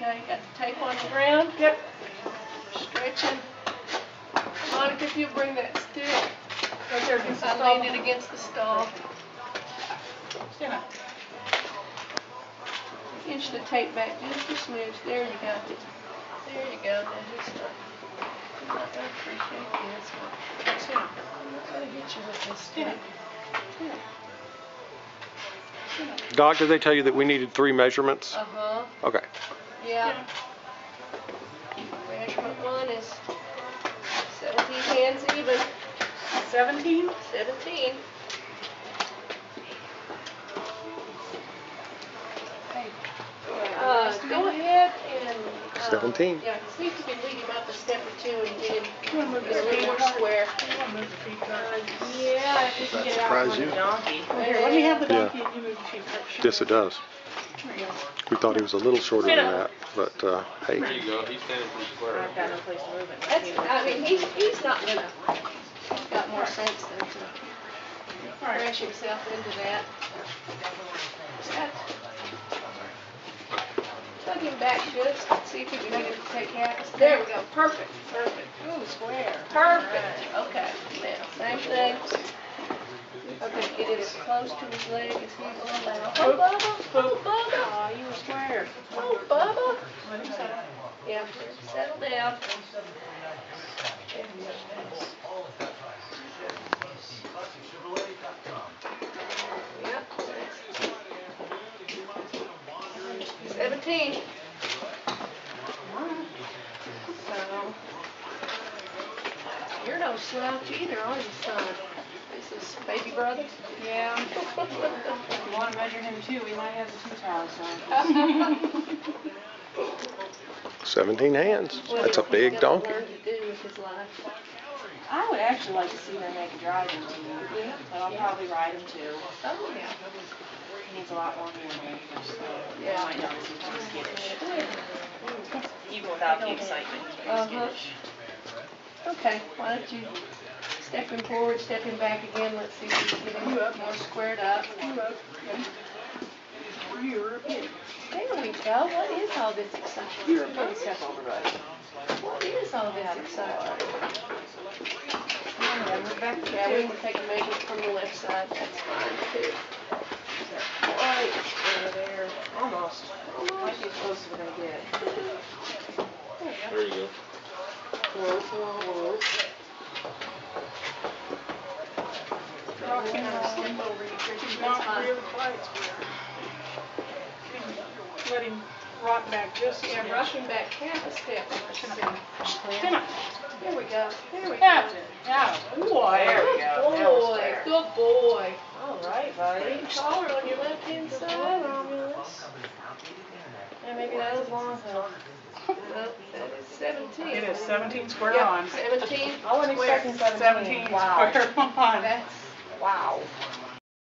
Okay, got the tape on the ground? Yep. Stretching. Monica, if you bring that stick. Right there against the stall. I leaned it against the stall. Stand up. Inch the tape back just a smidge. There you go. There you go. Now just I'm not going to appreciate this one. Stand up. I'm not going to hit you with this tape. Doc, did they tell you that we needed 3 measurements? Uh-huh. Okay. Yeah. Measurement 1 is 17 hands even. 17? 17. Go ahead and 17. Yeah, see if you can lead him up a step or 2 and get him You want to move a little more square. You want to move the feet first. Yeah, if you can get out surprise on you? the donkey. Here, let me have the donkey Yeah. and you move the feet first. Yes, it does. There you go. We thought he was a little shorter than that, but hey. There you go. He's standing pretty square. I've got no place to move it. That's, I mean, he's not gonna, he's got more sense than to crash himself into that. Plug him back just, see if you can get him to take half. There we go, perfect, perfect. Ooh, square. Perfect, okay, now, same thing. Okay, get it as close to his leg as he will allow. Oh, Bubba, oh, Bubba. Aw, you were square. Oh, Bubba. Let him settle. Yeah, settle down. Yep. 17. So, you're no slouch either, are you, son? This is baby brother? Yeah. If you want to measure him too, we might have the 2 towels on. 17 hands. That's a What is he big gonna donkey. learn to do with his life? I would actually like to see them make a driving team. Yeah. But I'll probably ride him too. Oh, yeah. He needs a lot more handling, so Yeah. I might notice he's more skittish. Even without the excitement, he's pretty skittish. Okay, why don't you step him forward, step him back again. Let's see if we can get him more squared up. You're a pig. There we go. What is all this excitement? You're a pig. Step over, buddy. What is all this excitement? Move back to Yeah, we 2. can take a measure from the left side. That's fine too. Right there. Almost. Might be as close as we're going to get. There you go. Rock kind of step over you, Richard. He's That's not fine. really quite square. Let him rock back just a Yeah, smidge. rock him back half a step. Stand up. There we go. There we go. That's it. Yeah. Boy. There we go. Now we're Boy, square. good boy. All right, buddy. Getting taller on your left-hand side, Romulus. Yeah, maybe that was long enough. No, that is 17. It is 17 square Yep, on. 17. I wasn't square. expecting 17. 17 Wow. square on. That's Wow.